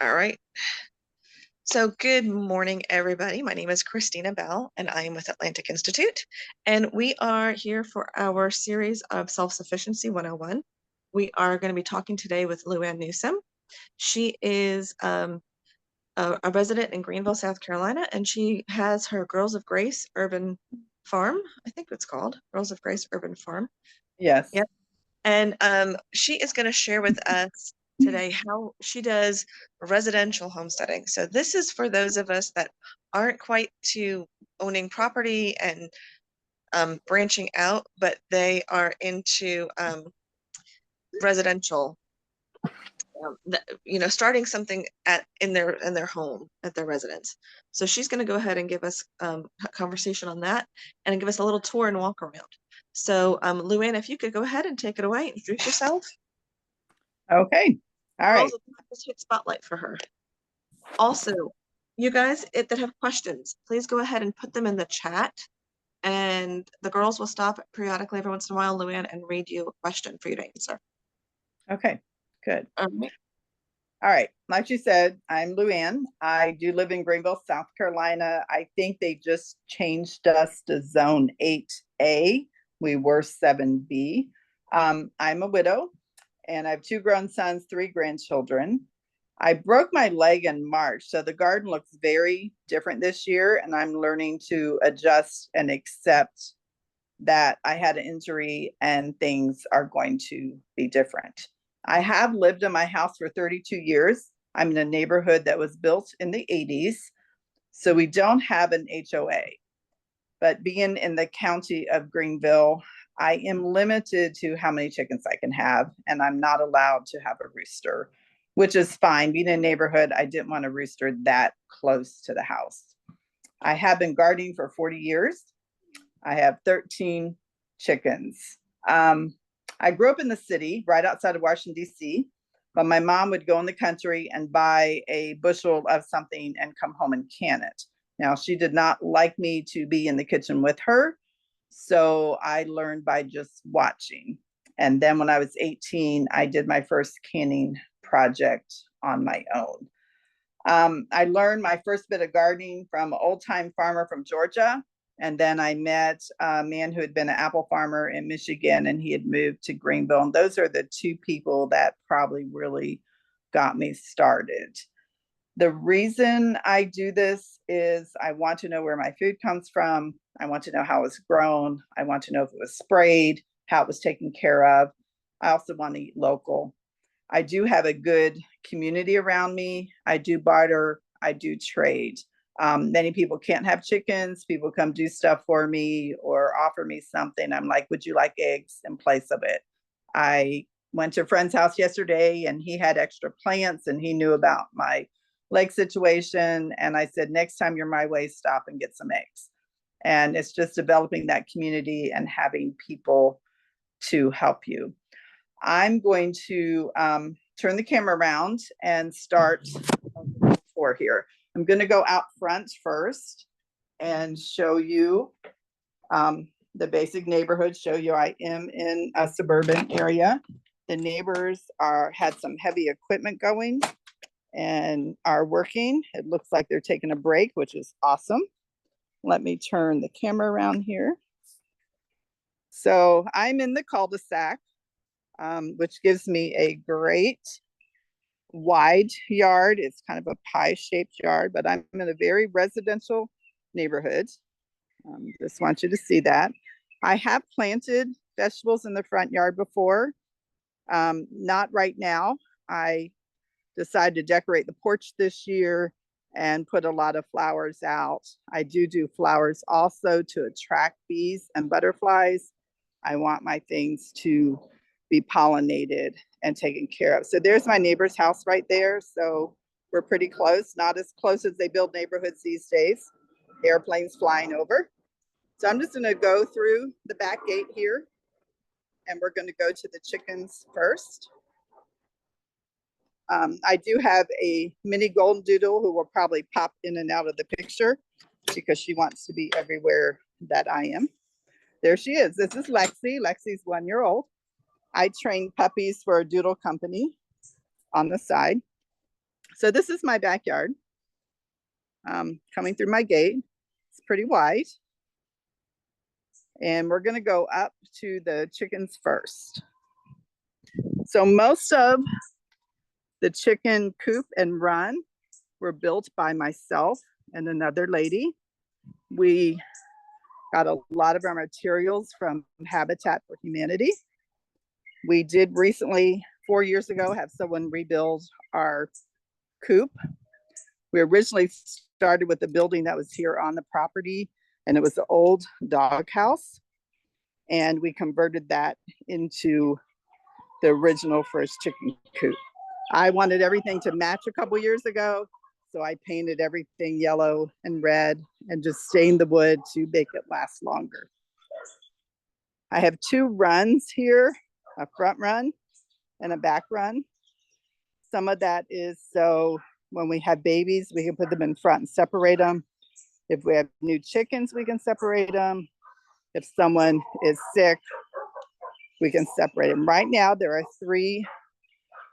All right. So, good morning, everybody. My name is Christina Bell, and I am with Atlantic Institute. And we are here for our series of Self-Sufficiency 101. We are going to be talking today with Luann Newsom. She is a resident in Greenville, South Carolina, and she has her Girls of Grace Urban Farm. I think it's called Girls of Grace Urban Farm. Yes. Yep. And she is going to share with us today how she does residential homesteading. So this is for those of us that aren't quite to owning property and branching out, but they are into residential, starting something in their home at their residence. So she's going to go ahead and give us a conversation on that and give us a little tour and walk around. So Luann, if you could go ahead and take it away, introduce yourself. Okay. All right. Also, just hit spotlight for her. Also, you guys that have questions, please go ahead and put them in the chat, and the girls will stop periodically every once in a while, Luann, and read you a question for you to answer. Okay. Good. Okay. All right. Like you said, I'm Luann. I do live in Greenville, South Carolina. I think they just changed us to Zone 8A. We were 7B. I'm a widow, and I have 2 grown sons, 3 grandchildren. I broke my leg in March, so the garden looks very different this year, and I'm learning to adjust and accept that I had an injury and things are going to be different. I have lived in my house for 32 years. I'm in a neighborhood that was built in the 80s, so we don't have an HOA. But being in the county of Greenville, I am limited to how many chickens I can have, and I'm not allowed to have a rooster, which is fine. Being in a neighborhood, I didn't want a rooster that close to the house. I have been gardening for 40 years. I have 13 chickens. I grew up in the city right outside of Washington, D.C., but my mom would go in the country and buy a bushel of something and come home and can it. Now, she did not like me to be in the kitchen with her, so I learned by just watching. And then when I was 18, I did my first canning project on my own. I learned my first bit of gardening from an old time farmer from Georgia. And then I met a man who had been an apple farmer in Michigan, and he had moved to Greenville. And those are the 2 people that probably really got me started. The reason I do this is I want to know where my food comes from. I want to know how it was grown. I want to know if it was sprayed, how it was taken care of. I also want to eat local. I do have a good community around me. I do barter. I do trade. Many people can't have chickens. People come do stuff for me or offer me something. I'm like, would you like eggs in place of it? I went to a friend's house yesterday and he had extra plants and he knew about my leg situation. And I said, next time you're my way, stop and get some eggs. And it's just developing that community and having people to help you. I'm going to turn the camera around and start for here. I'm going to go out front first and show you the basic neighborhood, show you I am in a suburban area. The neighbors had some heavy equipment going and are working. It looks like they're taking a break, which is awesome. Let me turn the camera around here. So I'm in the cul-de-sac, which gives me a great wide yard. It's kind of a pie-shaped yard, but I'm in a very residential neighborhood. Just want you to see that. I have planted vegetables in the front yard before. Not right now. I decided to decorate the porch this year and put a lot of flowers out. I do flowers also to attract bees and butterflies. I want my things to be pollinated and taken care of. So there's my neighbor's house right there. So we're pretty close, not as close as they build neighborhoods these days. Airplanes flying over. So I'm just going to go through the back gate here and we're going to go to the chickens first. I do have a mini golden doodle who will probably pop in and out of the picture because she wants to be everywhere that I am. There she is. This is Lexi. Lexi's 1 year old. I train puppies for a doodle company on the side. So this is my backyard. Coming through my gate. It's pretty wide. And we're gonna go up to the chickens first. So most of the chicken coop and run were built by myself and another lady. We got a lot of our materials from Habitat for Humanity. We did recently, 4 years ago, have someone rebuild our coop. We originally started with the building that was here on the property, and it was the old dog house. And we converted that into the original first chicken coop. I wanted everything to match a couple years ago, so I painted everything yellow and red and just stained the wood to make it last longer. I have two runs here, a front run and a back run. Some of that is so when we have babies, we can put them in front and separate them. If we have new chickens, we can separate them. If someone is sick, we can separate them. Right now, there are 3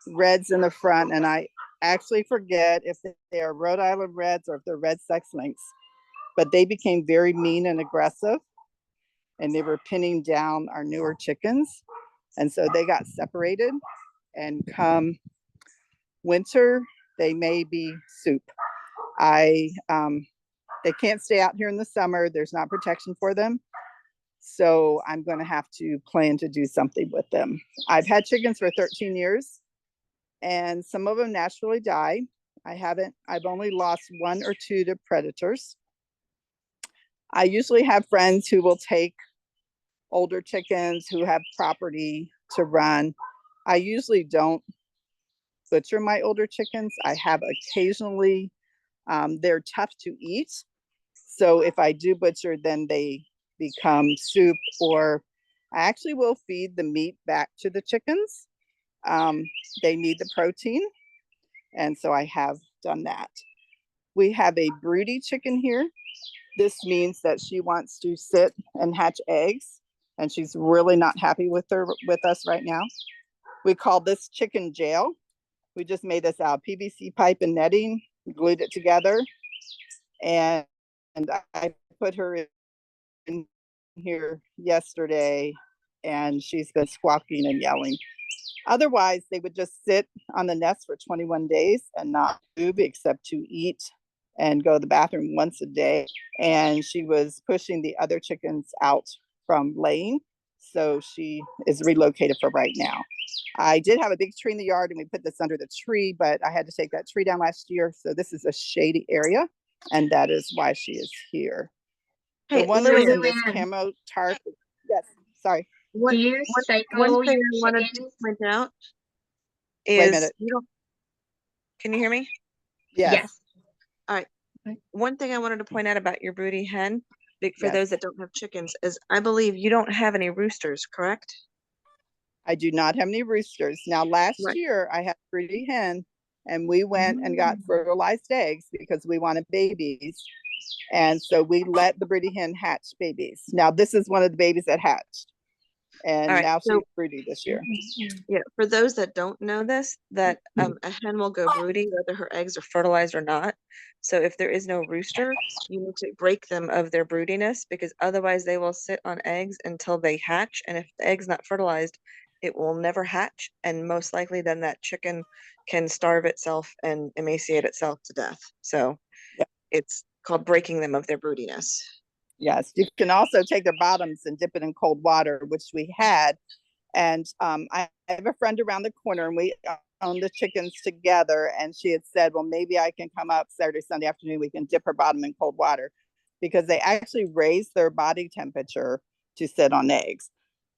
reds in the front, and I actually forget if they are Rhode Island Reds or if they're red sex links, but they became very mean and aggressive, and they were pinning down our newer chickens. And so they got separated, and come winter, they may be soup. They can't stay out here in the summer. There's not protection for them. So I'm going to have to plan to do something with them. I've had chickens for 13 years and some of them naturally die. I've only lost 1 or 2 to predators. I usually have friends who will take older chickens who have property to run. I usually don't butcher my older chickens. I have occasionally, they're tough to eat. So if I do butcher, then they become soup, or I actually will feed the meat back to the chickens. They need the protein. And so I have done that. We have a broody chicken here. This means that she wants to sit and hatch eggs, and she's really not happy with us right now. We call this chicken jail. We just made this out of PVC pipe and netting, glued it together, and I put her in here yesterday, and she's been squawking and yelling. Otherwise, they would just sit on the nest for 21 days and not move except to eat and go to the bathroom once a day. And she was pushing the other chickens out from laying. So she is relocated for right now. I did have a big tree in the yard and we put this under the tree, but I had to take that tree down last year. So this is a shady area, and that is why she is here. Hey, The one reason this camo tarp, yes, sorry. One, Do you one cycle thing your I wanted to chickens? point out Wait a is minute. you don't. Can you hear me? Yes. Yes. All right. One thing I wanted to point out about your broody hen, for Yes. those that don't have chickens, is I believe you don't have any roosters, correct? I do not have any roosters. Now, last Right. year I had a broody hen, and we went and got fertilized eggs because we wanted babies. And so we let the broody hen hatch babies. Now, this is one of the babies that hatched. And All right. now So she's broody this year. yeah, for those that don't know this, that a hen will go broody whether her eggs are fertilized or not. So if there is no rooster, you need to break them of their broodiness, because otherwise they will sit on eggs until they hatch. And if the egg's not fertilized, it will never hatch. And most likely then that chicken can starve itself and emaciate itself to death. So Yeah. it's called breaking them of their broodiness. Yes, you can also take their bottoms and dip it in cold water, which we had. And I have a friend around the corner, and we own the chickens together. And she had said, well, maybe I can come up Saturday, Sunday afternoon. We can dip her bottom in cold water, because they actually raise their body temperature to sit on eggs.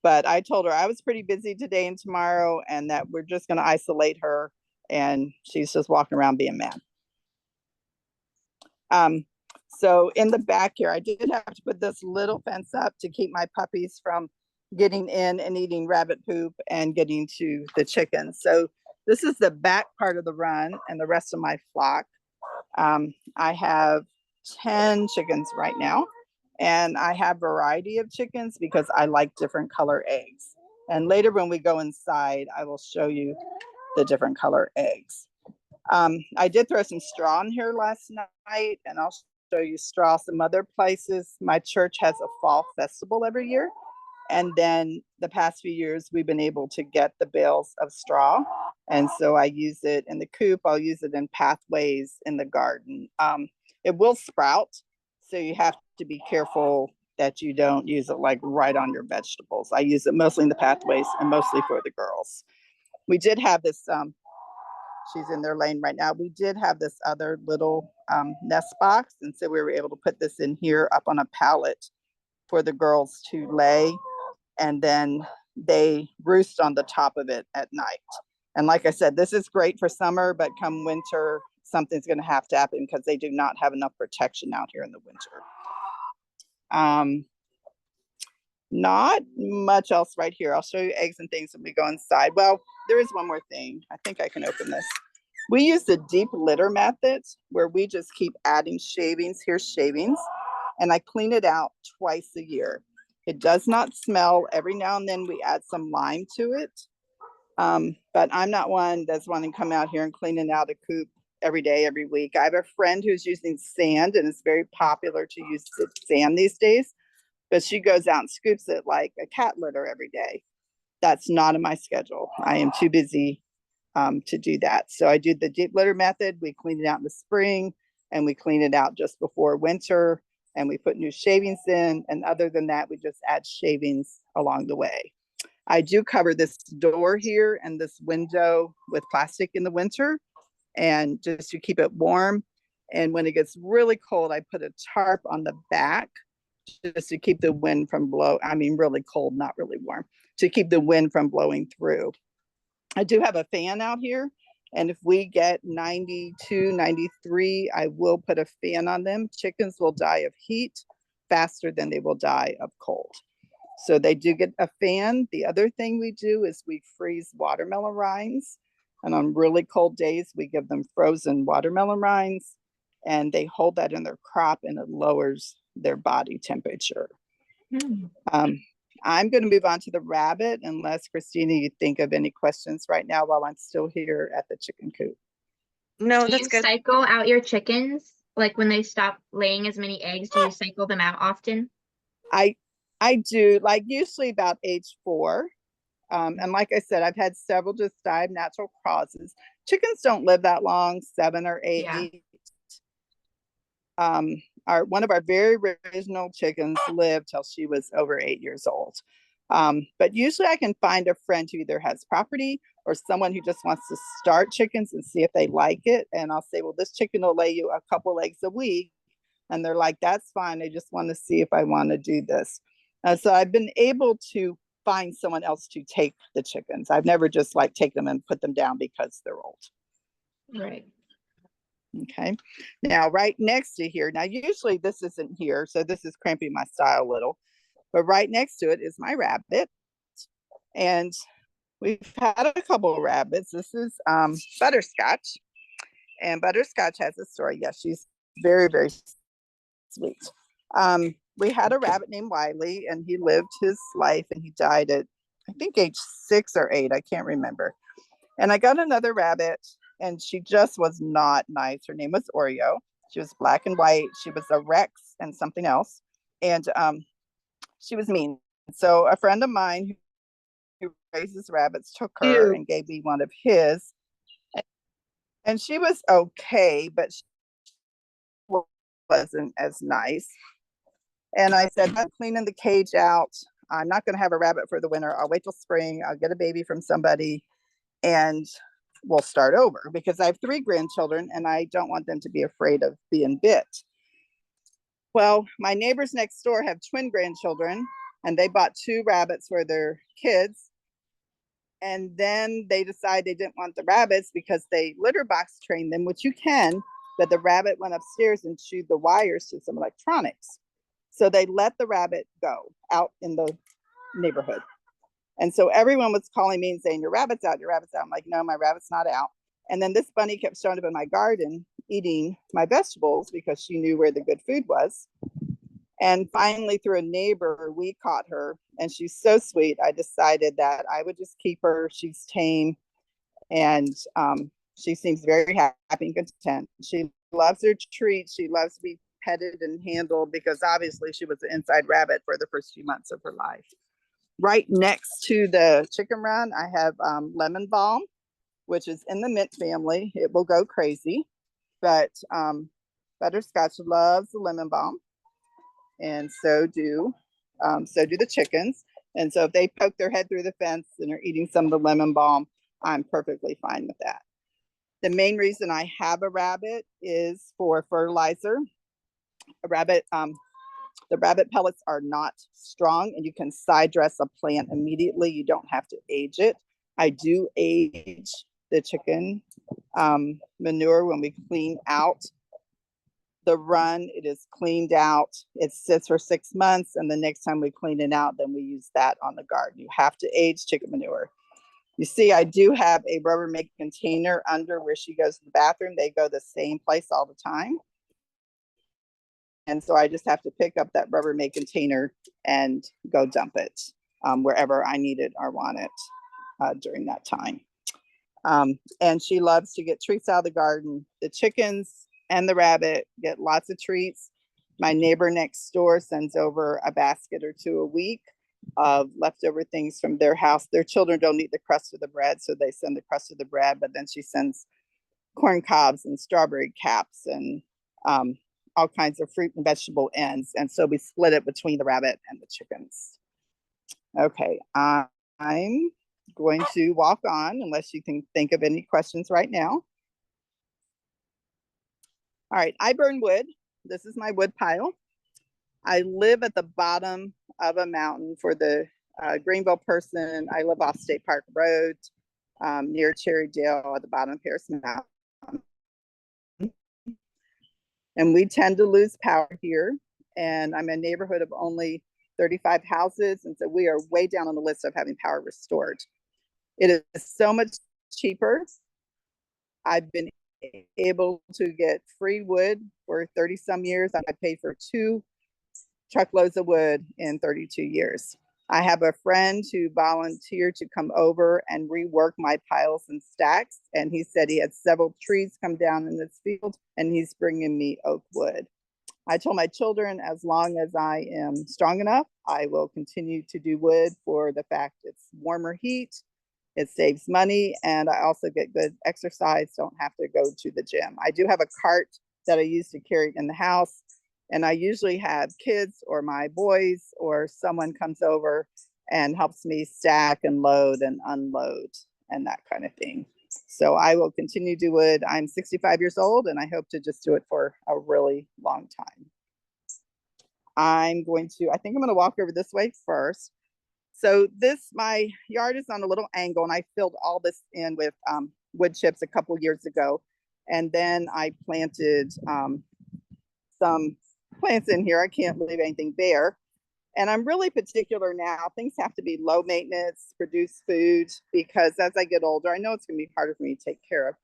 But I told her I was pretty busy today and tomorrow, and that we're just going to isolate her. And she's just walking around being mad. So in the back here, I did have to put this little fence up to keep my puppies from getting in and eating rabbit poop and getting to the chickens. So this is the back part of the run and the rest of my flock. I have 10 chickens right now, and I have variety of chickens because I like different color eggs. And later when we go inside, I will show you the different color eggs. I did throw some straw in here last night, and I'll show you straw some other places. My church has a fall festival every year. And then the past few years, we've been able to get the bales of straw. And so I use it in the coop. I'll use it in pathways in the garden. It will sprout. So you have to be careful that you don't use it like right on your vegetables. I use it mostly in the pathways and mostly for the girls. We did have this, she's in their lane right now. We did have this other little nest box. And so we were able to put this in here up on a pallet for the girls to lay, and then they roost on the top of it at night. And like I said, this is great for summer, but come winter, something's going to have to happen because they do not have enough protection out here in the winter. Not much else right here. I'll show you eggs and things when we go inside. Well, there is one more thing. I think I can open this. We use the deep litter method where we just keep adding shavings. Here's shavings. And I clean it out twice a year. It does not smell. Every now and then we add some lime to it. But I'm not one that's wanting to come out here and cleaning out a coop every day, every week. I have a friend who's using sand, and it's very popular to use sand these days. But she goes out and scoops it like a cat litter every day. That's not in my schedule. I am too busy to do that. So I do the deep litter method. We clean it out in the spring, and we clean it out just before winter, and we put new shavings in. And other than that, we just add shavings along the way. I do cover this door here and this window with plastic in the winter, and just to keep it warm. And when it gets really cold, I put a tarp on the back just to keep the wind from really cold, not really warm, to keep the wind from blowing through. I do have a fan out here, and if we get 92, 93, I will put a fan on them. Chickens will die of heat faster than they will die of cold. So they do get a fan. The other thing we do is we freeze watermelon rinds. And on really cold days, we give them frozen watermelon rinds, and they hold that in their crop, and it lowers their body temperature. I'm going to move on to the rabbit, unless Christina, you think of any questions right now while I'm still here at the chicken coop. No, Do that's you good. cycle out your chickens? Like when they stop laying as many eggs, do you cycle them out often? I do, like usually about age 4. And like I said, I've had several just die of natural causes. Chickens don't live that long, 7 or 8. Yeah. One of our very original chickens lived till she was over 8 years old. But usually I can find a friend who either has property or someone who just wants to start chickens and see if they like it. And I'll say, well, this chicken will lay you a couple eggs a week. And they're like, that's fine. I just want to see if I want to do this. So I've been able to find someone else to take the chickens. I've never just like take them and put them down because they're old. Right. Okay. Now, right next to here, now usually this isn't here, so this is cramping my style a little, but right next to it is my rabbit. And we've had a couple of rabbits. This is Butterscotch. And Butterscotch has a story. Yes, she's very, very sweet. We had a rabbit named Wiley, and he lived his life, and he died at, I think, age 6 or 8. I can't remember. And I got another rabbit, and she just was not nice. Her name was Oreo. She was black and white. She was a Rex and something else. And she was mean. So a friend of mine who raises rabbits took her and gave me one of his. And she was okay, but she wasn't as nice. And I said, I'm cleaning the cage out. I'm not going to have a rabbit for the winter. I'll wait till spring. I'll get a baby from somebody, and we'll start over, because I have 3 grandchildren and I don't want them to be afraid of being bit. Well, my neighbors next door have twin grandchildren, and they bought 2 rabbits for their kids. And then they decided they didn't want the rabbits because they litter box trained them, which you can, but the rabbit went upstairs and chewed the wires to some electronics. So they let the rabbit go out in the neighborhood. And so everyone was calling me and saying, your rabbit's out, your rabbit's out. I'm like, no, my rabbit's not out. And then this bunny kept showing up in my garden eating my vegetables because she knew where the good food was. And finally, through a neighbor, we caught her, and she's so sweet. I decided that I would just keep her. She's tame. And She seems very happy and content. She loves her treats. She loves to be petted and handled because obviously she was an inside rabbit for the first few months of her life. Right next to the chicken run, I have lemon balm, which is in the mint family. It will go crazy, but Butterscotch loves the lemon balm, and so do the chickens. And so if they poke their head through the fence and are eating some of the lemon balm, I'm perfectly fine with that. The main reason I have a rabbit is for fertilizer. A rabbit, the rabbit pellets are not strong, and you can side dress a plant immediately. You don't have to age it. I do age the chicken manure when we clean out the run. It is cleaned out. It sits for 6 months, and the next time we clean it out, then we use that on the garden. You have to age chicken manure. You see, I do have a Rubbermaid container under where she goes to the bathroom. They go the same place all the time. And so I just have to pick up that Rubbermaid container and go dump it wherever I need it or want it during that time. And she loves to get treats out of the garden. The chickens and the rabbit get lots of treats. My neighbor next door sends over a basket or two a week of leftover things from their house. Their children don't eat the crust of the bread, so they send the crust of the bread, but then she sends corn cobs and strawberry caps and all kinds of fruit and vegetable ends. And so we split it between the rabbit and the chickens. Okay, I'm going to walk on unless you can think of any questions right now. All right, I burn wood. This is my wood pile. I live at the bottom of a mountain. For the Greenville person, I live off State Park Road near Cherrydale at the bottom of Harris Mountain. And we tend to lose power here. And I'm in a neighborhood of only 35 houses. And so we are way down on the list of having power restored. It is so much cheaper. I've been able to get free wood for 30 some years. I paid for 2 truckloads of wood in 32 years. I have a friend who volunteered to come over and rework my piles and stacks. And he said he had several trees come down in this field and he's bringing me oak wood. I told my children, as long as I am strong enough, I will continue to do wood for the fact it's warmer heat, it saves money, and I also get good exercise, don't have to go to the gym. I do have a cart that I use to carry it in the house, and I usually have kids or my boys or someone comes over and helps me stack and load and unload and that kind of thing. So I will continue to do wood. I'm 65 years old and I hope to just do it for a really long time. I think I'm going to walk over this way first. So my yard is on a little angle and I filled all this in with wood chips a couple years ago. And then I planted some plants in here. I can't leave anything bare. And I'm really particular now. Things have to be low maintenance, produce food, because as I get older, I know it's going to be harder for me to take care of.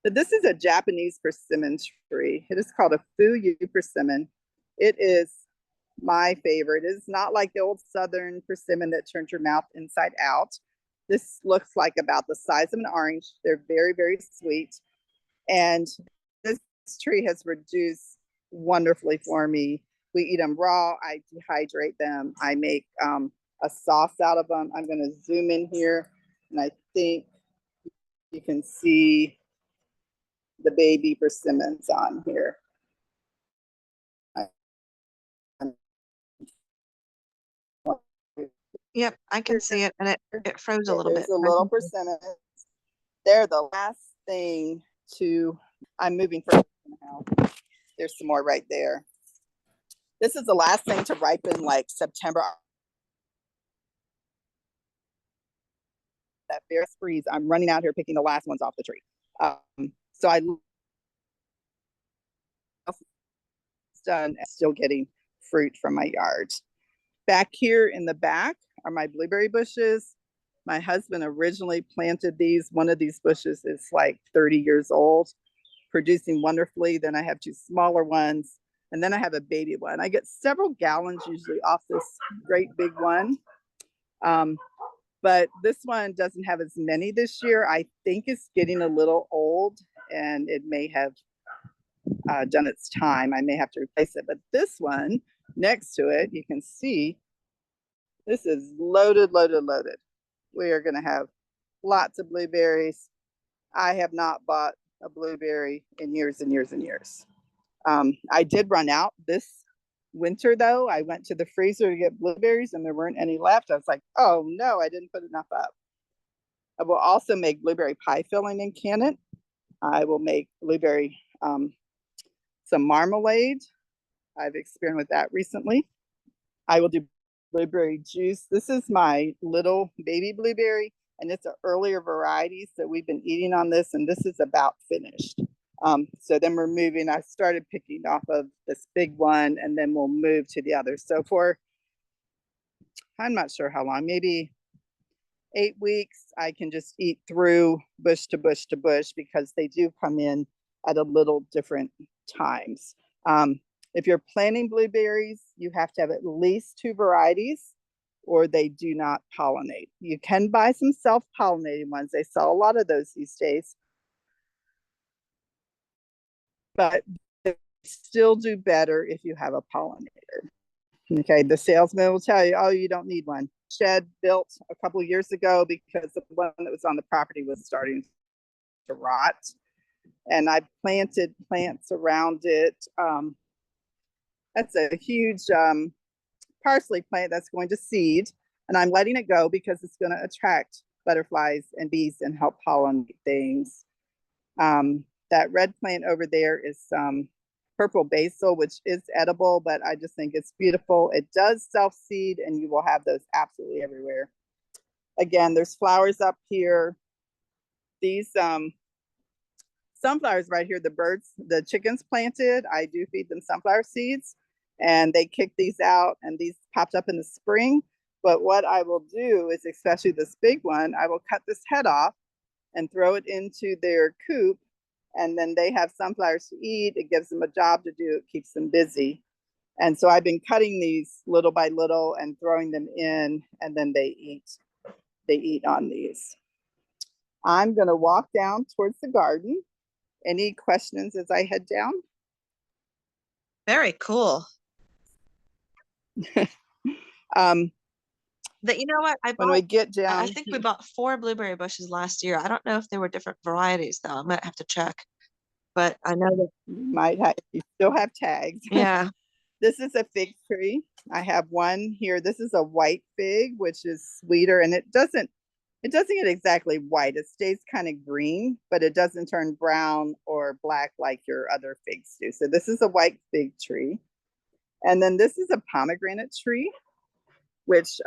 But this is a Japanese persimmon tree. It is called a Fuyu persimmon. It is my favorite. It is not like the old Southern persimmon that turns your mouth inside out. This looks like about the size of an orange. They're very, very sweet. And this tree has reduced wonderfully for me. We eat them raw. I dehydrate them. I make a sauce out of them. I'm going to zoom in here, and I think you can see the baby persimmons on here. Yep, I can see it, and it froze a little bit. There's a little persimmon. They're the last thing I'm moving further now. There's some more right there. This is the last thing to ripen, like September. That bear freeze. I'm running out here picking the last ones off the tree. So I done still getting fruit from my yard. Back here in the back are my blueberry bushes. My husband originally planted these. One of these bushes is like 30 years old, producing wonderfully. Then I have 2 smaller ones. And then I have a baby one. I get several gallons usually off this great big one. But this one doesn't have as many this year. I think it's getting a little old and it may have done its time. I may have to replace it. But this one next to it, you can see this is loaded, loaded, loaded. We are going to have lots of blueberries. I have not bought a blueberry in years and years and years. I did run out this winter though. I went to the freezer to get blueberries and there weren't any left. I was like, oh no, I didn't put enough up. I will also make blueberry pie filling and can it. I will make blueberry some marmalade. I've experimented with that recently. I will do blueberry juice. This is my little baby blueberry, and it's an earlier variety. So we've been eating on this, and this is about finished. So then we're moving. I started picking off of this big one, and then we'll move to the other. So for, I'm not sure how long, maybe 8 weeks, I can just eat through bush to bush to bush because they do come in at a little different times. If you're planting blueberries, you have to have at least 2 varieties or they do not pollinate. You can buy some self-pollinating ones. They sell a lot of those these days. But they still do better if you have a pollinator. Okay, the salesman will tell you, oh, you don't need one. Shed built a couple years ago because the one that was on the property was starting to rot. And I planted plants around it. That's a huge parsley plant that's going to seed. And I'm letting it go because it's going to attract butterflies and bees and help pollinate things. That red plant over there is purple basil, which is edible, but I just think it's beautiful. It does self-seed and you will have those absolutely everywhere. Again, there's flowers up here. These sunflowers right here, the birds, the chickens planted, I do feed them sunflower seeds and they kick these out and these popped up in the spring. But what I will do is, especially this big one, I will cut this head off and throw it into their coop. And then they have sunflowers to eat. It gives them a job to do. It keeps them busy. And so I've been cutting these little by little and throwing them in, and then they eat on these. I'm going to walk down towards the garden. Any questions as I head down? Very cool. That, you know what, when we get I down, think we bought 4 blueberry bushes last year. I don't know if they were different varieties though. I might have to check. But I know that you might have, you still have tags. yeah. This is a fig tree. I have one here. This is a white fig, which is sweeter, and it doesn't get exactly white. It stays kind of green, but it doesn't turn brown or black like your other figs do. So this is a white fig tree. And then this is a pomegranate tree, which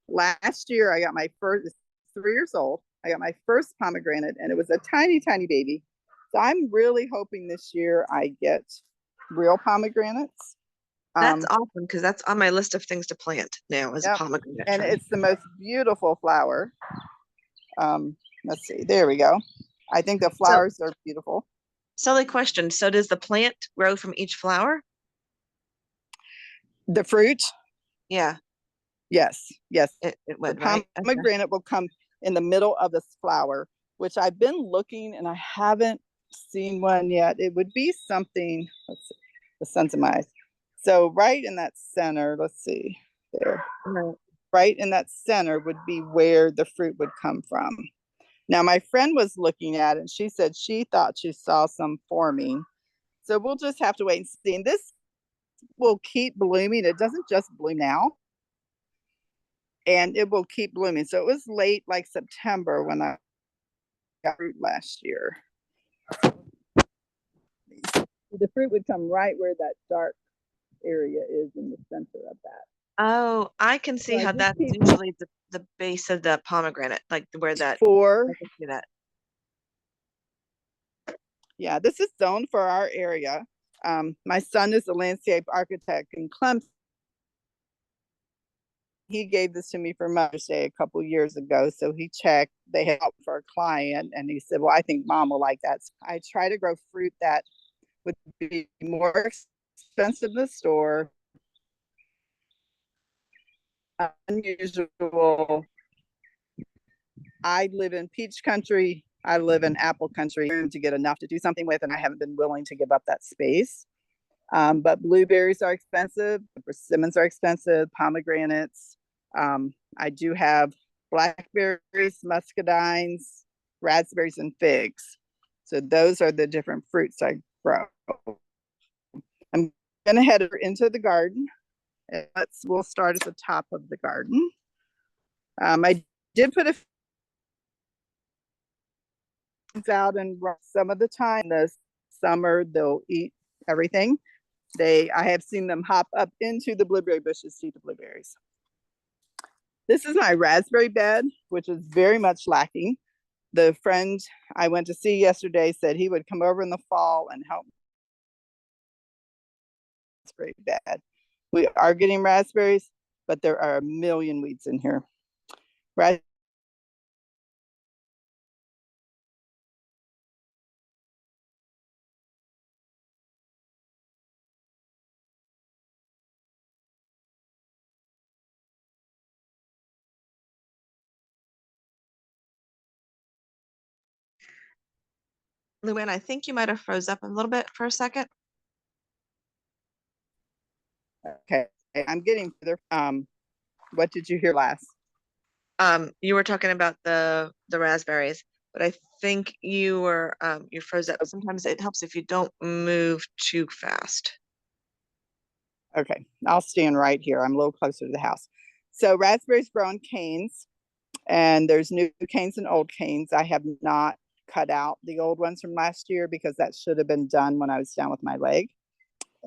last year I got my first, 3 years old. I got my first pomegranate and it was a tiny, tiny baby. So I'm really hoping this year I get real pomegranates. That's awesome because that's on my list of things to plant now is a pomegranate and tree. it's the most beautiful flower. Let's see, there we go. I think the flowers are beautiful. Silly question. So does the plant grow from each flower? The fruit? Yeah. Yes. It would, the right? pomegranate will come in the middle of this flower, which I've been looking and I haven't seen one yet. It would be something, let's see, the sun's in my eyes. So right in that center, let's see, there. Right in that center would be where the fruit would come from. Now, my friend was looking at it and she said she thought she saw some forming. So we'll just have to wait and see. And this will keep blooming. It doesn't just bloom now. And it will keep blooming. So it was late, like September, when I got fruit last year. The fruit would come right where that dark area is in the center of that. Oh, I can see how that's usually the base of the pomegranate, like where that. I can see that. Yeah, this is zoned for our area. My son is a landscape architect in Clemson. He gave this to me for Mother's Day a couple years ago. So he checked, they helped for a client, and he said, well, I think mom will like that. So I try to grow fruit that would be more expensive in the store, unusual, I live in peach country. I live in apple country to get enough to do something with, and I haven't been willing to give up that space. But blueberries are expensive, persimmons are expensive, pomegranates. I do have blackberries, muscadines, raspberries, and figs. So those are the different fruits I grow. I'm gonna head into the garden. We'll start at the top of the garden. I did put a out and some of the time in the summer they'll eat everything. I have seen them hop up into the blueberry bushes to eat the blueberries. This is my raspberry bed, which is very much lacking. The friend I went to see yesterday said he would come over in the fall and help raspberry bed. We are getting raspberries, but there are a million weeds in here. Luann, I think you might have froze up a little bit for a second. Okay, I'm getting further. What did you hear last? You were talking about the raspberries, but I think you froze up. Sometimes it helps if you don't move too fast. Okay, I'll stand right here. I'm a little closer to the house. So raspberries grow in canes, and there's new canes and old canes. I have not cut out the old ones from last year because that should have been done when I was down with my leg.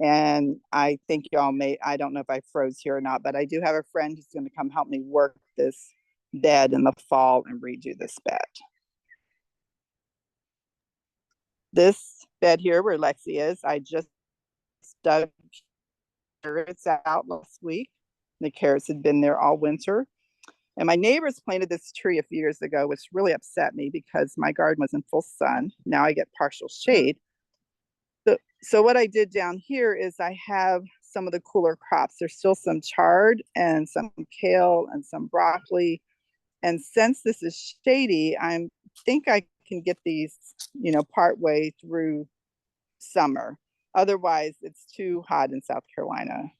And I think y'all I don't know if I froze here or not, but I do have a friend who's going to come help me work this bed in the fall and redo this bed. This bed here where Lexi is, I just dug carrots out last week. The carrots had been there all winter. And my neighbors planted this tree a few years ago, which really upset me because my garden was in full sun. Now I get partial shade. So what I did down here is I have some of the cooler crops. There's still some chard and some kale and some broccoli. And since this is shady, I think I can get these, part way through summer. Otherwise, it's too hot in South Carolina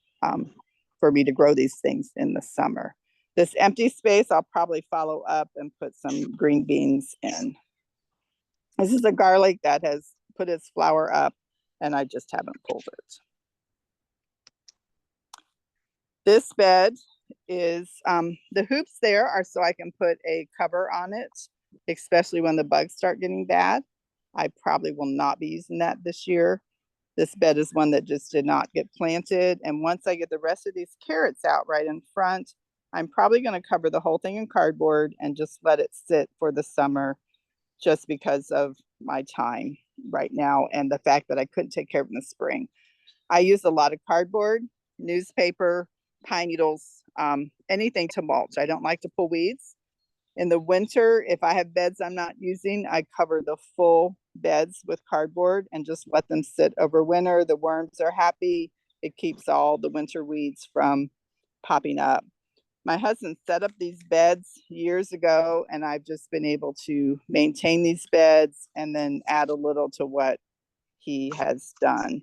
for me to grow these things in the summer. This empty space, I'll probably follow up and put some green beans in. This is a garlic that has put its flower up, and I just haven't pulled it. This bed is, the hoops there are so I can put a cover on it, especially when the bugs start getting bad. I probably will not be using that this year. This bed is one that just did not get planted. And once I get the rest of these carrots out right in front, I'm probably going to cover the whole thing in cardboard and just let it sit for the summer just because of my time right now and the fact that I couldn't take care of it in the spring. I use a lot of cardboard, newspaper, pine needles, anything to mulch. I don't like to pull weeds. In the winter, if I have beds I'm not using, I cover the full beds with cardboard and just let them sit over winter. The worms are happy. It keeps all the winter weeds from popping up. My husband set up these beds years ago, and I've just been able to maintain these beds and then add a little to what he has done.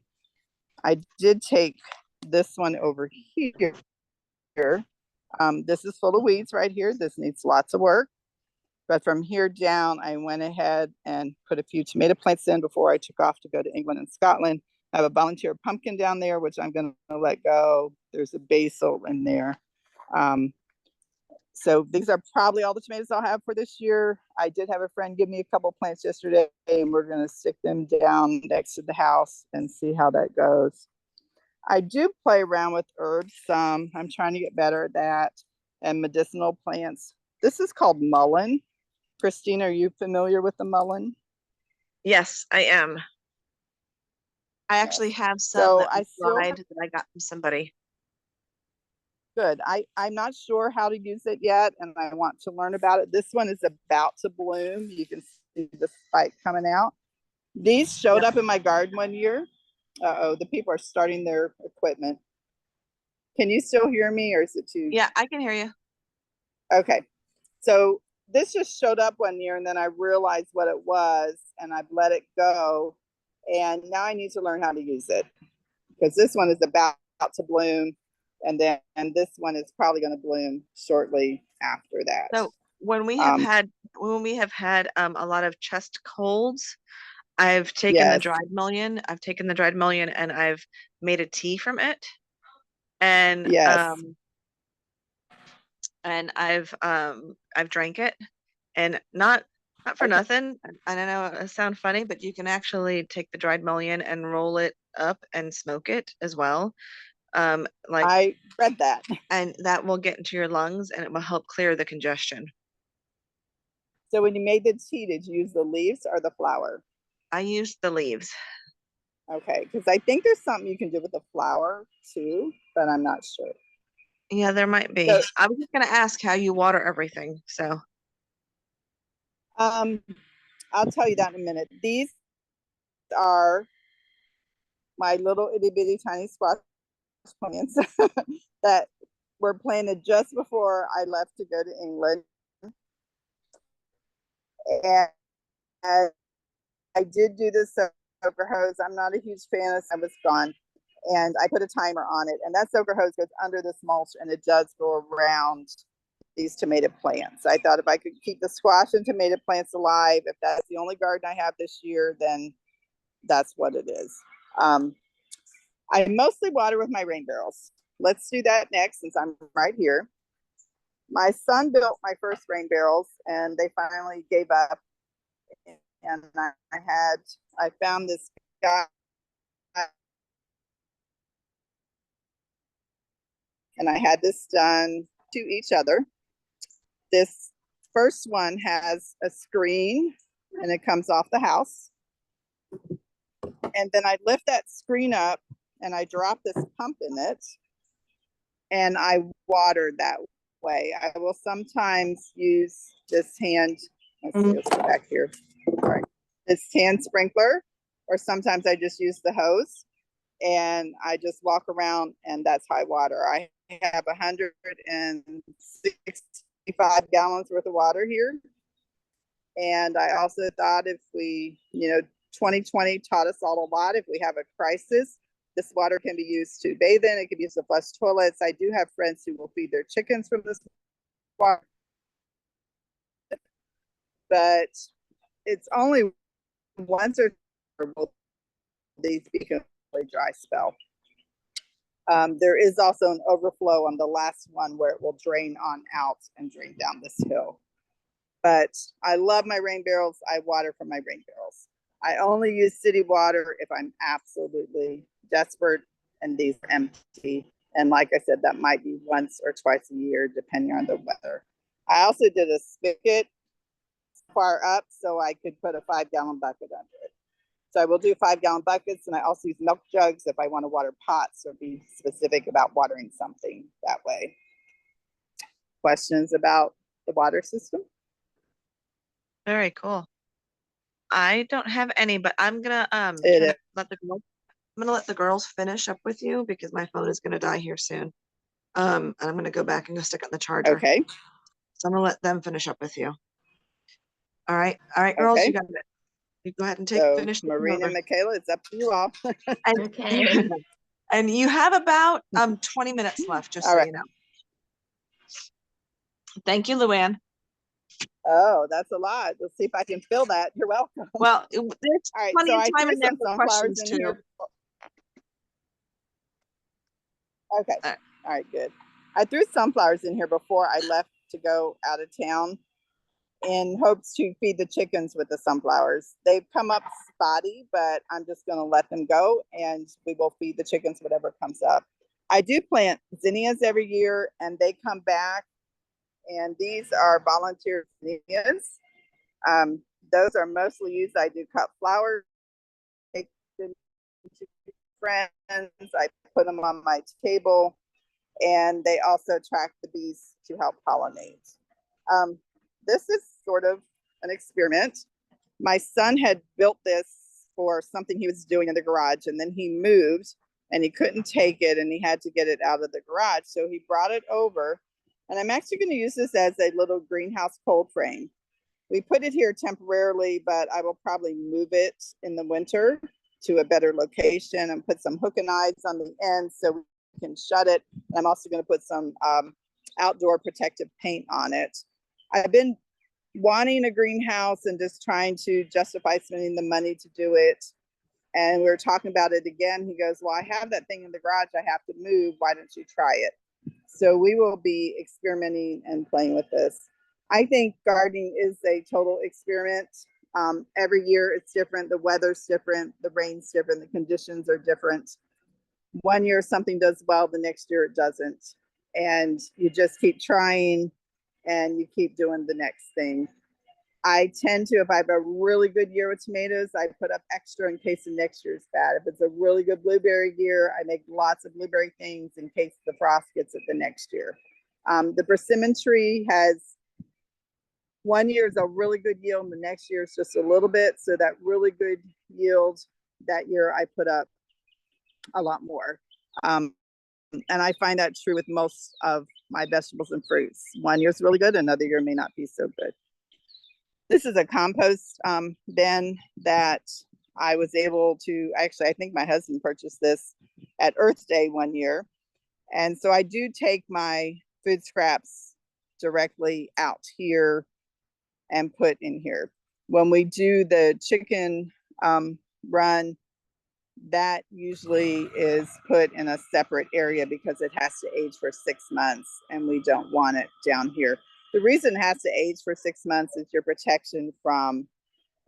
I did take this one over here. This is full of weeds right here. This needs lots of work. But from here down, I went ahead and put a few tomato plants in before I took off to go to England and Scotland. I have a volunteer pumpkin down there, which I'm going to let go. There's a basil in there. So these are probably all the tomatoes I'll have for this year. I did have a friend give me a couple plants yesterday, and we're going to stick them down next to the house and see how that goes. I do play around with herbs some. I'm trying to get better at that, and medicinal plants. This is called mullein. Christine, are you familiar with the mullein? Yes, I am. I actually have some So that I still dried that I got from somebody. Good. I'm not sure how to use it yet, and I want to learn about it. This one is about to bloom. You can see the spike coming out. These showed up in my garden one year. Uh-oh, the people are starting their equipment. Can you still hear me, or is it too? Yeah, I can hear you. Okay. So this just showed up one year, and then I realized what it was, and I've let it go. And now I need to learn how to use it, because this one is about to bloom, and then this one is probably going to bloom shortly after that. So when we have had a lot of chest colds, I've taken the Yes, dried mullein. I've taken the dried mullein and I've made a tea from it. And yes. I've drank it, and not for Okay. nothing. I don't know, it sounds funny, but you can actually take the dried mullein and roll it up and smoke it as well. Like, I read that. and that will get into your lungs and it will help clear the congestion. So when you made the tea, did you use the leaves or the flower? I used the leaves. Okay, because I think there's something you can do with the flower too, but I'm not sure. Yeah, there might be. So, I was just gonna ask how you water everything. So, um, I'll tell you that in a minute. These are my little itty bitty tiny squash plants that were planted just before I left to go to England. And I did do this soaker hose. I'm not a huge fan of it. I was gone. And I put a timer on it. And that soaker hose goes under this mulch, and it does go around these tomato plants. I thought if I could keep the squash and tomato plants alive, if that's the only garden I have this year, then that's what it is. I mostly water with my rain barrels. Let's do that next, since I'm right here. My son built my first rain barrels, and they finally gave up. And I found this guy, and I had this done to each other. This first one has a screen, and it comes off the house. And then I lift that screen up, and I drop this pump in it, and I water that way. I will sometimes use this hand. Let's go back here. All right. This hand sprinkler, or sometimes I just use the hose, and I just walk around, and that's how I water. I have 165 gallons worth of water here. And I also thought, if we, 2020 taught us all a lot. If we have a crisis, this water can be used to bathe in. It can be used to flush toilets. I do have friends who will feed their chickens from this water, but it's only once or will these become a dry spell. There is also an overflow on the last one where it will drain on out and drain down this hill. But I love my rain barrels. I water from my rain barrels. I only use city water if I'm absolutely desperate and these are empty. And like I said, that might be once or twice a year, depending on the weather. I also did a spigot far up so I could put a 5-gallon bucket under it. So I will do 5-gallon buckets, and I also use milk jugs if I want to water pots or be specific about watering something that way. Questions about the water system? very cool. I don't have any, but I'm gonna let the girls finish up with you because my phone is gonna die here soon. And I'm gonna go back and go stick it in the charger. Okay. So I'm gonna let them finish up with you. All right, girls, Okay. you got it. You go ahead and So finish Marina and over. Michaela, it's up to you all. And, Okay. and you have about 20 minutes left, just All so right. you know. Thank you, Luann. Oh, that's a lot. Let's see if I can fill that. You're welcome. Well, there's All right, plenty so of I time threw in there some for sunflowers questions in too. here. Okay. All right. All right, good. I threw sunflowers in here before I left to go out of town in hopes to feed the chickens with the sunflowers. They've come up spotty, but I'm just going to let them go, and we will feed the chickens whatever comes up. I do plant zinnias every year, and they come back, and these are volunteer zinnias. Those are mostly used. I do cut flowers, take them to friends. I put them on my table, and they also attract the bees to help pollinate. This is sort of an experiment. My son had built this for something he was doing in the garage, and then he moved and he couldn't take it and he had to get it out of the garage. So he brought it over, And I'm actually going to use this as a little greenhouse cold frame. We put it here temporarily, but I will probably move it in the winter to a better location and put some hook and eyes on the end so we can shut it. And I'm also going to put some outdoor protective paint on it. I've been wanting a greenhouse and just trying to justify spending the money to do it. And we were talking about it again. He goes, well, I have that thing in the garage I have to move. Why don't you try it? So we will be experimenting and playing with this. I think gardening is a total experiment. Every year it's different. The weather's different. The rain's different. The conditions are different. One year something does well, the next year it doesn't. And you just keep trying and you keep doing the next thing. I tend to, if I have a really good year with tomatoes, I put up extra in case the next year's bad. If it's a really good blueberry year, I make lots of blueberry things in case the frost gets it the next year. The persimmon tree has one year is a really good yield, and the next year is just a little bit. So that really good yield that year, I put up a lot more. And I find that true with most of my vegetables and fruits. One year is really good, another year may not be so good. This is a compost bin that I was able to, actually, I think my husband purchased this at Earth Day one year. And so I do take my food scraps directly out here and put in here. When we do the chicken run, that usually is put in a separate area because it has to age for 6 months and we don't want it down here. The reason it has to age for 6 months is your protection from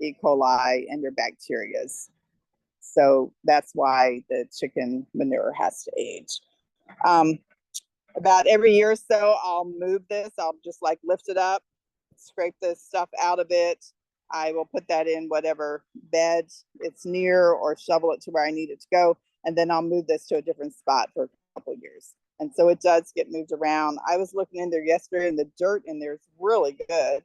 E. coli and your bacterias. So that's why the chicken manure has to age. About every year or so, I'll move this. I'll just like lift it up, scrape this stuff out of it. I will put that in whatever bed it's near or shovel it to where I need it to go. And then I'll move this to a different spot for a couple of years. And so it does get moved around. I was looking in there yesterday and the dirt in there is really good.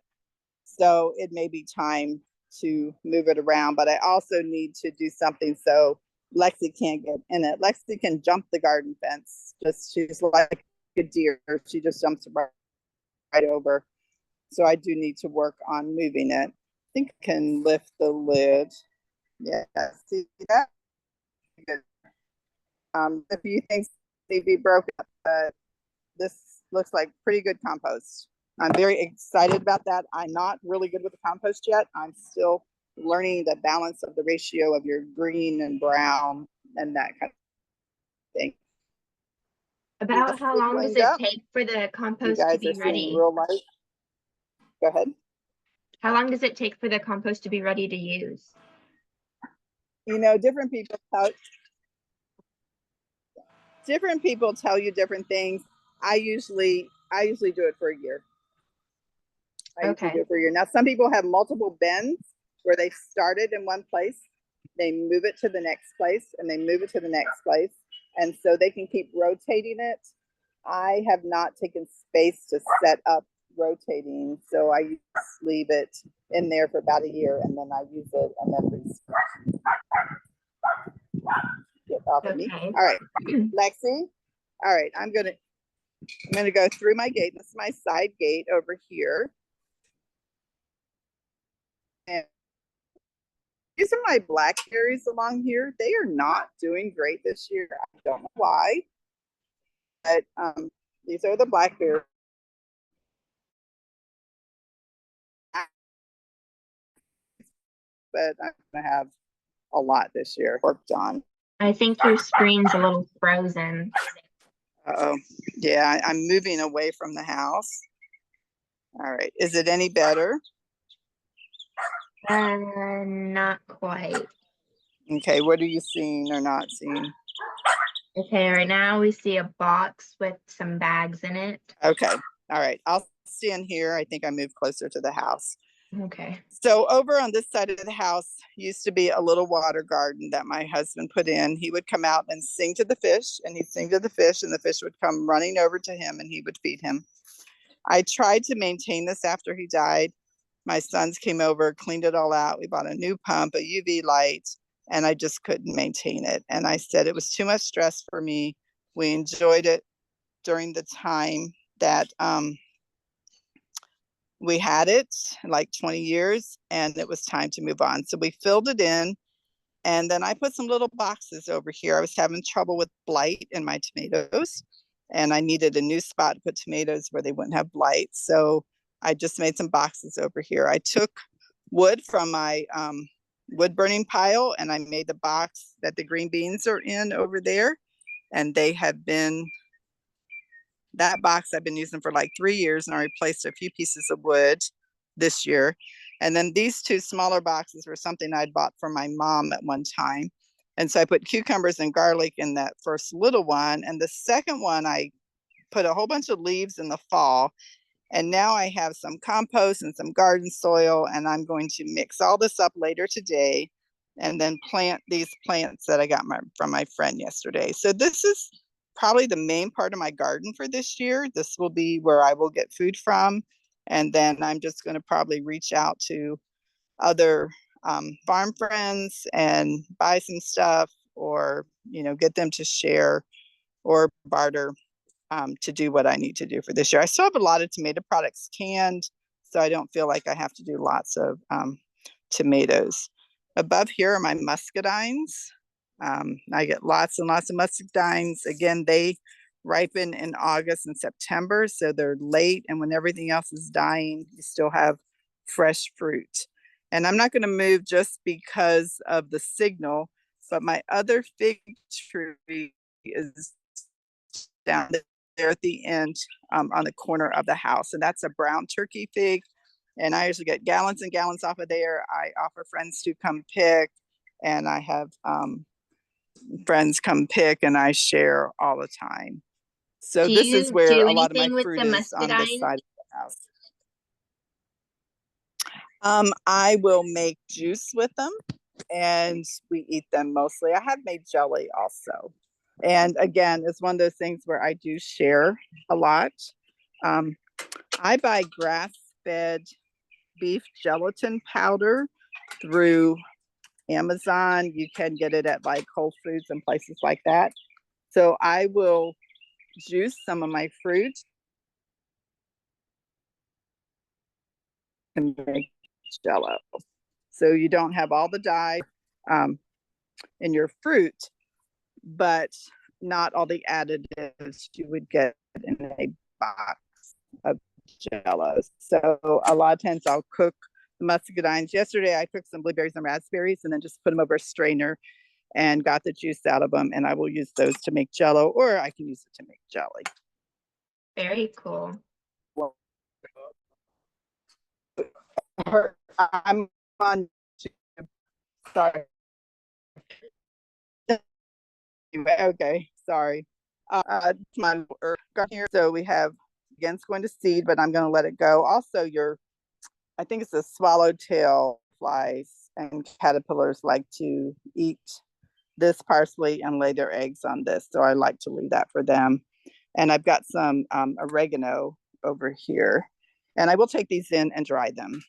So it may be time to move it around, but I also need to do something so Lexi can't get in it. Lexi can jump the garden fence. She's like a deer. She just jumps right over. So I do need to work on moving it. I think I can lift the lid. Yeah, see that? Good. A few things need to be broken up, but this looks like pretty good compost. I'm very excited about that. I'm not really good with the compost yet. I'm still learning the balance of the ratio of your green and brown and that kind of thing. About how long does it take for the You compost to guys be are seeing ready? real light. Go ahead. How long does it take for the compost to be ready to use? You know, different people tell you different things. I usually do it for a year. I usually do it for a year. Now, some people have multiple bins where they started in one place, they move it to the next place, and they move it to the next place, and so they can keep rotating it. I have not taken space to set up rotating, so I just leave it in there for about a year, and then I use it, and then get off of me. All right, Lexi. All right, I'm gonna go through my gate. This is my side gate over here. And these are my blackberries along here. They are not doing great this year. I don't know why, but these are the blackberries. But I'm gonna have a lot this year worked on. I think your screen's a little frozen. Uh-oh. Yeah, I'm moving away from the house. All right. Is it any better? Not quite. Okay, what are you seeing or not seeing? Okay, right now we see a box with some bags in it. Okay. All right. I'll stand here. I think I moved closer to the house. Okay. So over on this side of the house used to be a little water garden that my husband put in. He would come out and sing to the fish, and he'd sing to the fish, and the fish would come running over to him and he would feed him. I tried to maintain this after he died. My sons came over, cleaned it all out. We bought a new pump, a UV light, and I just couldn't maintain it. And I said it was too much stress for me. We enjoyed it during the time that we had it like 20 years and it was time to move on. So we filled it in, and then I put some little boxes over here. I was having trouble with blight in my tomatoes, and I needed a new spot to put tomatoes where they wouldn't have blight. So I just made some boxes over here. I took wood from my wood burning pile and I made the box that the green beans are in over there. And they have been, that box I've been using for like 3 years, and I replaced a few pieces of wood this year. And then these two smaller boxes were something I'd bought for my mom at one time. And so I put cucumbers and garlic in that first little one. And the second one, I put a whole bunch of leaves in the fall. And now I have some compost and some garden soil, and I'm going to mix all this up later today and then plant these plants that I got from my friend yesterday. So this is probably the main part of my garden for this year. This will be where I will get food from. And then I'm just going to probably reach out to other farm friends and buy some stuff, or, get them to share or barter to do what I need to do for this year. I still have a lot of tomato products canned, so I don't feel like I have to do lots of tomatoes. Above here are my muscadines. I get lots and lots of muscadines. Again, they ripen in August and September, so they're late, and when everything else is dying, you still have fresh fruit. And I'm not going to move just because of the signal, but my other fig tree is down there at the end on the corner of the house, and that's a brown turkey fig. And I usually get gallons and gallons off of there. I offer friends to come pick, and I have friends come pick, and I share all the time. So Do this is you where do a lot of my anything with fruit the is, on this muscadine? side of the house. I will make juice with them, and we eat them mostly. I have made jelly also. And again, it's one of those things where I do share a lot. I buy grass-fed beef gelatin powder through Amazon. You can get it at like Whole Foods and places like that. So I will juice some of my fruit and make jello. So you don't have all the dye in your fruit, but not all the additives you would get in a box of jello. So a lot of times I'll cook the muscadines. Yesterday I cooked some blueberries and raspberries and then just put them over a strainer and got the juice out of them, and I will use those to make jello, or I can use it to make jelly. Very cool. Well, I'm on YouTube. Sorry. Okay, sorry. My here. So we have, again, it's going to seed, but I'm going to let it go. Also, I think it's the swallowtail flies and caterpillars like to eat this parsley and lay their eggs on this. So I like to leave that for them. And I've got some oregano over here. And I will take these in and dry them.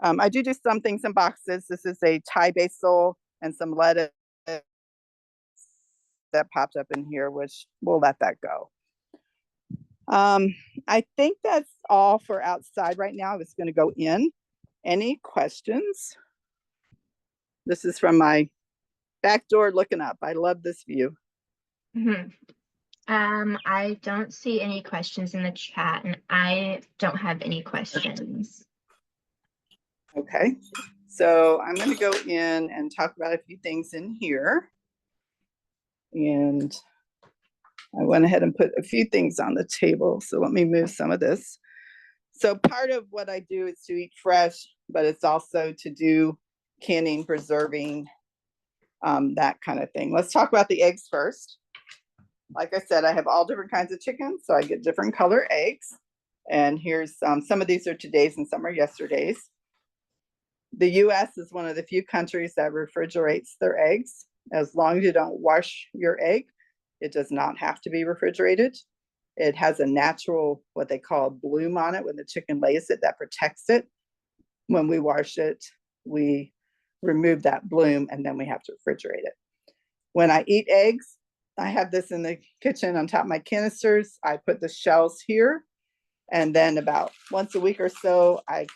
I do some things in boxes. This is a Thai basil and some lettuce that popped up in here, which we'll let that go. I think that's all for outside right now. I was going to go in. Any questions? This is from my back door looking up. I love this view. I don't see any questions in the chat, and I don't have any questions. Okay, so I'm going to go in and talk about a few things in here. And I went ahead and put a few things on the table. So let me move some of this. So part of what I do is to eat fresh, but it's also to do canning, preserving, that kind of thing. Let's talk about the eggs first. Like I said, I have all different kinds of chickens, so I get different color eggs. And here's some of these are today's and some are yesterday's. The US is one of the few countries that refrigerates their eggs. As long as you don't wash your egg, it does not have to be refrigerated. It has a natural, what they call bloom on it when the chicken lays it, that protects it. When we wash it, we remove that bloom and then we have to refrigerate it. When I eat eggs, I have this in the kitchen on top of my canisters. I put the shells here. And then about once a week or so, I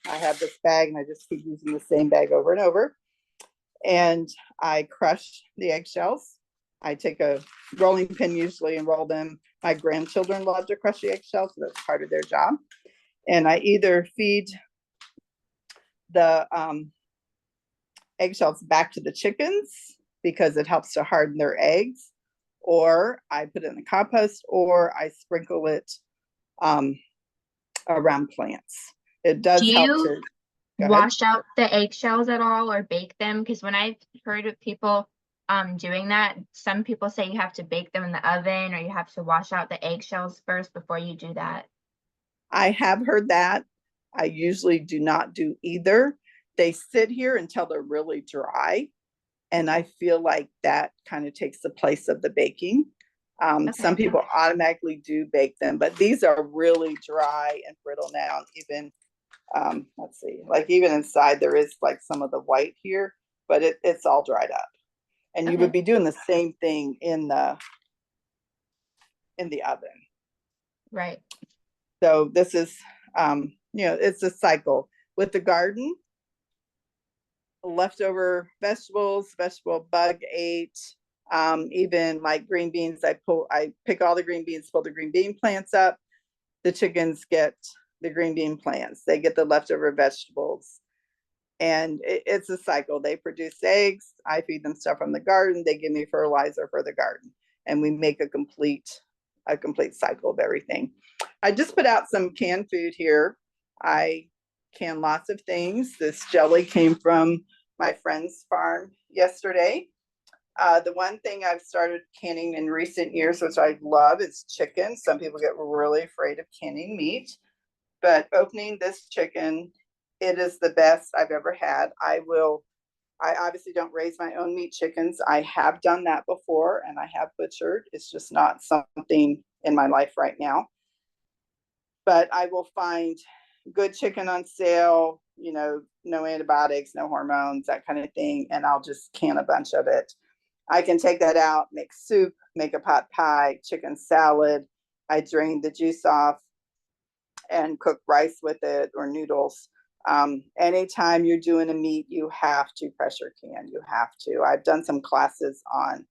have this bag and I just keep using the same bag over and over. And I crush the eggshells. I take a rolling pin usually and roll them. My grandchildren love to crush the eggshells, so that's part of their job. And I either feed the eggshells back to the chickens because it helps to harden their eggs, or I put it in the compost, or I sprinkle it around plants. It Do does help you to wash out the eggshells at all or bake them? Because when I've heard of people doing that, some people say you have to bake them in the oven or you have to wash out the eggshells first before you do that. I have heard that. I usually do not do either. They sit here until they're really dry. And I feel like that kind of takes the place of the baking. Some Okay. people automatically do bake them, but these are really dry and brittle now. Even, let's see, like even inside there is like some of the white here, but it's all dried up. And you would Okay. be doing the same thing in the oven. Right. So this is, it's a cycle. With the garden, leftover vegetables, vegetable bug ate, even like green beans, I pick all the green beans, pull the green bean plants up. The chickens get the green bean plants. They get the leftover vegetables. And it's a cycle. They produce eggs. I feed them stuff from the garden. They give me fertilizer for the garden. And we make a complete cycle of everything. I just put out some canned food here. I can lots of things. This jelly came from my friend's farm yesterday. The one thing I've started canning in recent years, which I love, is chicken. Some people get really afraid of canning meat, but opening this chicken, it is the best I've ever had. I obviously don't raise my own meat chickens. I have done that before and I have butchered. It's just not something in my life right now. But I will find good chicken on sale, no antibiotics, no hormones, that kind of thing. And I'll just can a bunch of it. I can take that out, make soup, make a pot pie, chicken salad. I drain the juice off and cook rice with it or noodles. Anytime you're doing a meat, you have to pressure can. You have to. I've done some classes on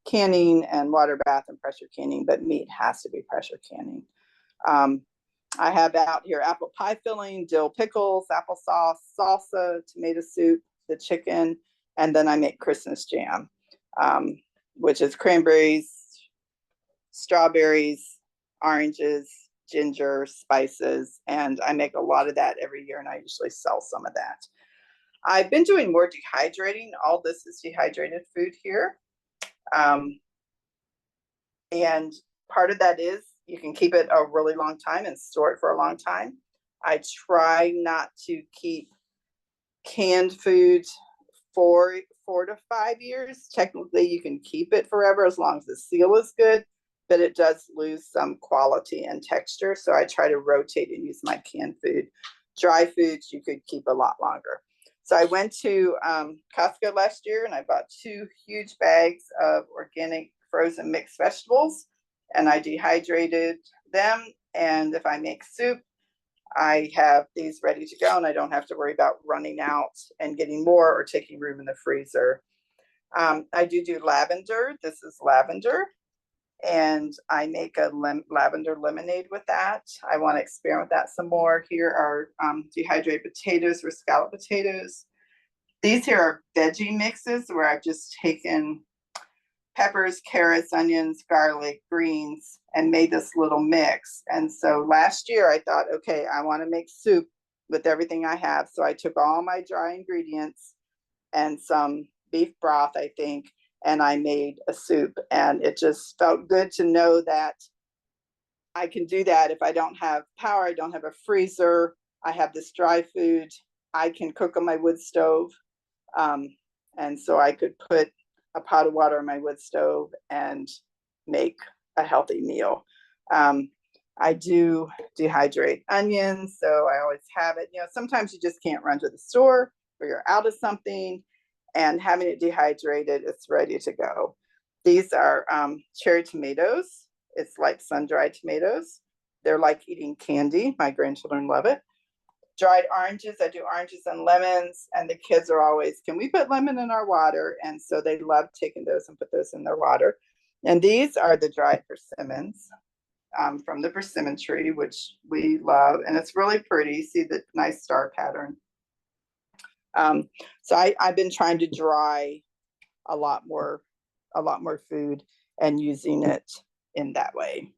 canning and water bath and pressure canning, but meat has to be pressure canning. I have out here apple pie filling, dill pickles, applesauce, salsa, tomato soup, the chicken, and then I make Christmas jam, which is cranberries, strawberries, oranges, ginger, spices, and I make a lot of that every year, and I usually sell some of that. I've been doing more dehydrating. All this is dehydrated food here. And part of that is you can keep it a really long time and store it for a long time. I try not to keep canned food for 4 to 5 years. Technically, you can keep it forever as long as the seal is good, but it does lose some quality and texture. So I try to rotate and use my canned food. Dry foods you could keep a lot longer. So I went to Costco last year and I bought 2 huge bags of organic frozen mixed vegetables and I dehydrated them. And if I make soup, I have these ready to go and I don't have to worry about running out and getting more or taking room in the freezer. I do lavender. This is lavender. And I make a lavender lemonade with that. I want to experiment with that some more. Here are dehydrated potatoes or scallop potatoes. These here are veggie mixes where I've just taken peppers, carrots, onions, garlic, greens, and made this little mix. And so last year I thought, okay, I want to make soup with everything I have. So I took all my dry ingredients and some beef broth, I think, and I made a soup. And it just felt good to know that I can do that if I don't have power, I don't have a freezer, I have this dry food, I can cook on my wood stove. And so I could put a pot of water on my wood stove and make a healthy meal. I do dehydrate onions, so I always have it. Sometimes you just can't run to the store or you're out of something, and having it dehydrated, it's ready to go. These are cherry tomatoes. It's like sun-dried tomatoes. They're like eating candy. My grandchildren love it. Dried oranges. I do oranges and lemons, and the kids are always, can we put lemon in our water? And so they love taking those and put those in their water. And these are the dried persimmons from the persimmon tree, which we love. And it's really pretty. See the nice star pattern. So I've been trying to dry a lot more food and using it in that way.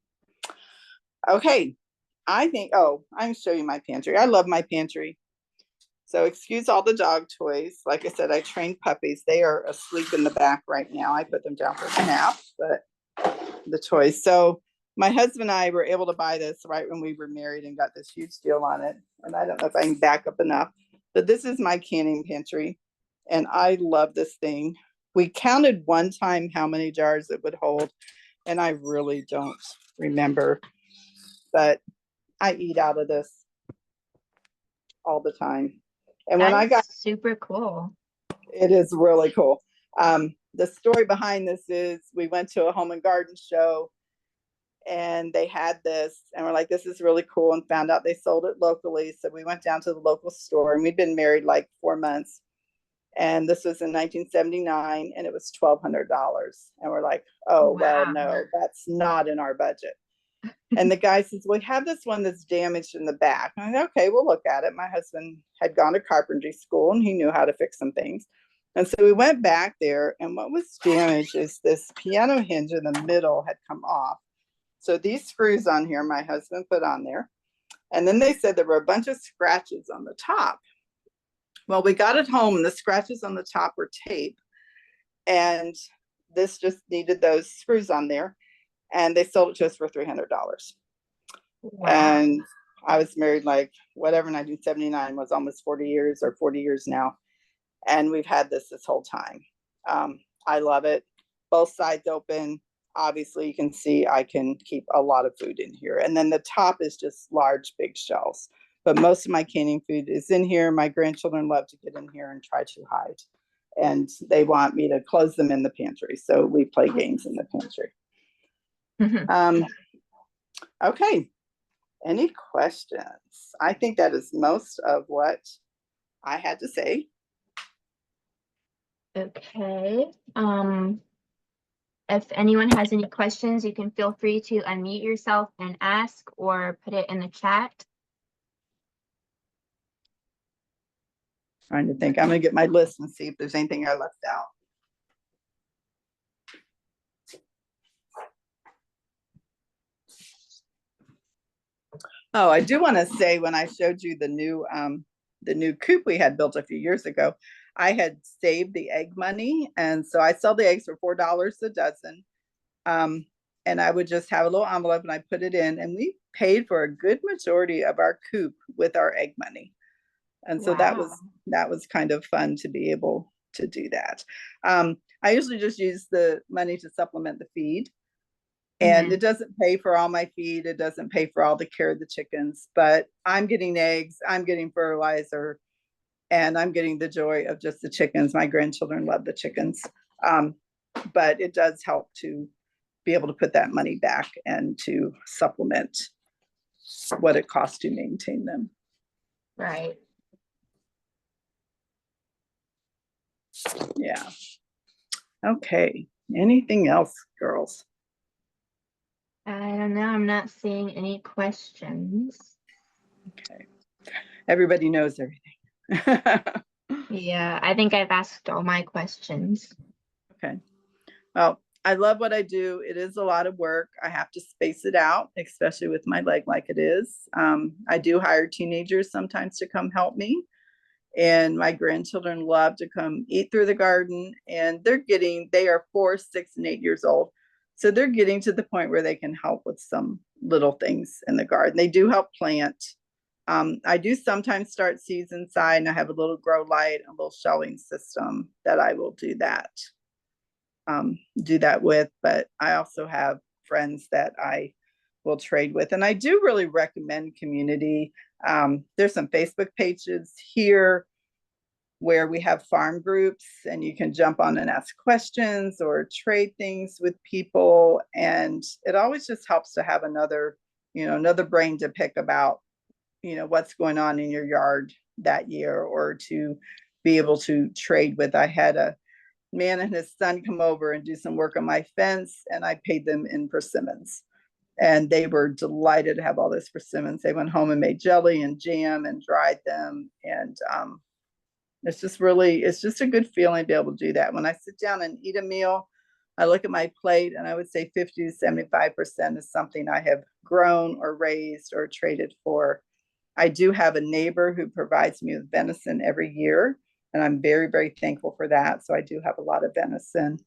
Okay, I think, oh, I'm showing you my pantry. I love my pantry. So excuse all the dog toys. Like I said, I trained puppies. They are asleep in the back right now. I put them down for a nap, but the toys. So my husband and I were able to buy this right when we were married and got this huge deal on it. And I don't know if I can back up enough, but this is my canning pantry. And I love this thing. We counted one time how many jars it would hold, and I really don't remember, but I eat out of this all the time. And when I got super cool. It is really cool. The story behind this is we went to a home and garden show and they had this and we're like, this is really cool, and found out they sold it locally. So we went down to the local store, and we'd been married like 4 months. And this was in 1979 and it was $1,200. And we're like, oh, Wow. well, no, that's not in our budget. And the guy says, we have this one that's damaged in the back. And I said, okay, we'll look at it. My husband had gone to carpentry school and he knew how to fix some things. And so we went back there, and what was damaged is this piano hinge in the middle had come off. So these screws on here, my husband put on there. And then they said there were a bunch of scratches on the top. Well, we got it home and the scratches on the top were tape. And this just needed those screws on there. And they sold it to us for $300. Wow. And I was married like whatever, 1979 was almost 40 years or 40 years now. And we've had this whole time. I love it. Both sides open. Obviously, you can see I can keep a lot of food in here. And then the top is just large, big shelves. But most of my canning food is in here. My grandchildren love to get in here and try to hide. And they want me to close them in the pantry. So we play games in the pantry. Okay. Any questions? I think that is most of what I had to say. Okay. If anyone has any questions, you can feel free to unmute yourself and ask, or put it in the chat. Trying to think. I'm going to get my list and see if there's anything I left out. Oh, I do want to say, when I showed you the new coop we had built a few years ago, I had saved the egg money, and so I sell the eggs for $4 a dozen. And I would just have a little envelope and I put it in, and we paid for a good majority of our coop with our egg money. And so that was kind of fun to be able to do that. I usually just use the money to supplement the feed. And it doesn't pay for all my feed. It doesn't pay for all the care of the chickens, but I'm getting eggs, I'm getting fertilizer, and I'm getting the joy of just the chickens. My grandchildren love the chickens. But it does help to be able to put that money back and to supplement what it costs to maintain them. Right. Yeah. Okay. Anything else, girls? I don't know. I'm not seeing any questions. Okay. Everybody knows everything. Yeah, I think I've asked all my questions. Okay. Well, I love what I do. It is a lot of work. I have to space it out, especially with my leg like it is. I do hire teenagers sometimes to come help me. And my grandchildren love to come eat through the garden. And they are 4, 6, and 8 years old. So they're getting to the point where they can help with some little things in the garden. They do help plant. I do sometimes start seeds inside, and I have a little grow light, a little shelving system that I will do that with. But I also have friends that I will trade with. And I do really recommend community. There's some Facebook pages here. where we have farm groups and you can jump on and ask questions or trade things with people. And it always just helps to have another, another brain to pick about, what's going on in your yard that year, or to be able to trade with. I had a man and his son come over and do some work on my fence, and I paid them in persimmons. And they were delighted to have all this persimmons. They went home and made jelly and jam and dried them. And it's just a good feeling to be able to do that. When I sit down and eat a meal, I look at my plate, and I would say 50 to 75% is something I have grown or raised or traded for. I do have a neighbor who provides me with venison every year, and I'm very, very thankful for that. So I do have a lot of venison.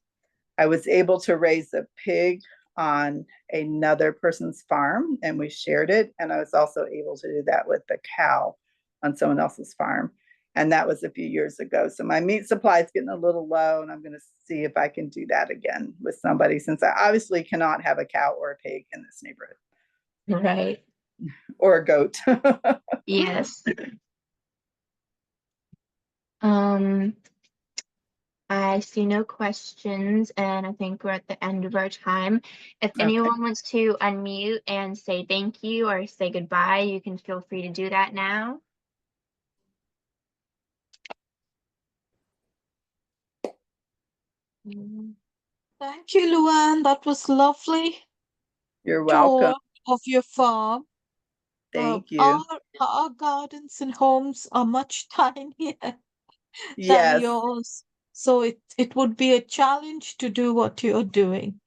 I was able to raise a pig on another person's farm, and we shared it. And I was also able to do that with the cow on someone else's farm. And that was a few years ago. So my meat supply is getting a little low, and I'm going to see if I can do that again with somebody, since I obviously cannot have a cow or a pig in this neighborhood. Right. Or a goat. Yes. I see no questions, and I think we're at the end of our time. If Okay. anyone wants to unmute and say thank you or say goodbye, you can feel free to do that now. Thank you, Luann. That was lovely You're welcome. tour of your farm. Thank you. Our gardens and homes are much tinier than Yes, yours, so it would be a challenge to do what you're doing.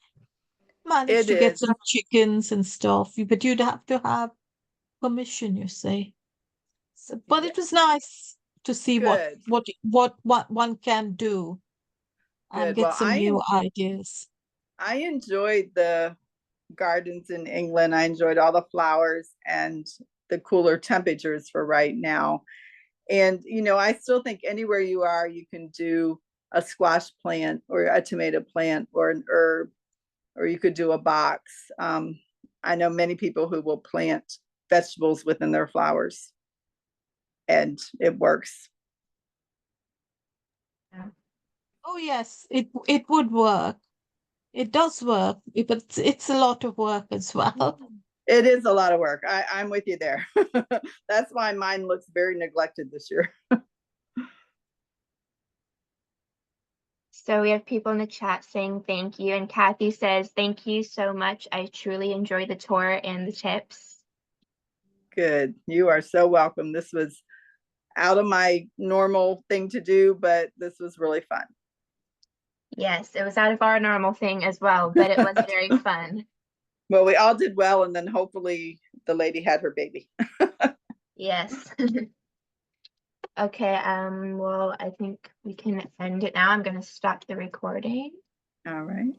Manage it to get is. some chickens and stuff, but you'd have to have permission, you say. So, but Yeah, it was nice to see good. what one can do and Good. get Well, some new ideas. I enjoyed the gardens in England. I enjoyed all the flowers and the cooler temperatures for right now. And I still think anywhere you are, you can do a squash plant or a tomato plant or an herb, or you could do a box. I know many people who will plant vegetables within their flowers, and it works. Oh yes, it would work. It does work, but it's a lot of work as well. It is a lot of work. I'm with you there. That's why mine looks very neglected this year. So we have people in the chat saying thank you, and Kathy says thank you so much. I truly enjoyed the tour and the tips. Good. You are so welcome. This was out of my normal thing to do, but this was really fun. Yes, it was out of our normal thing as well, but it was very fun. Well, we all did well, and then hopefully the lady had her baby. Yes. Okay, well, I think we can end it now. I'm going to stop the recording. All right.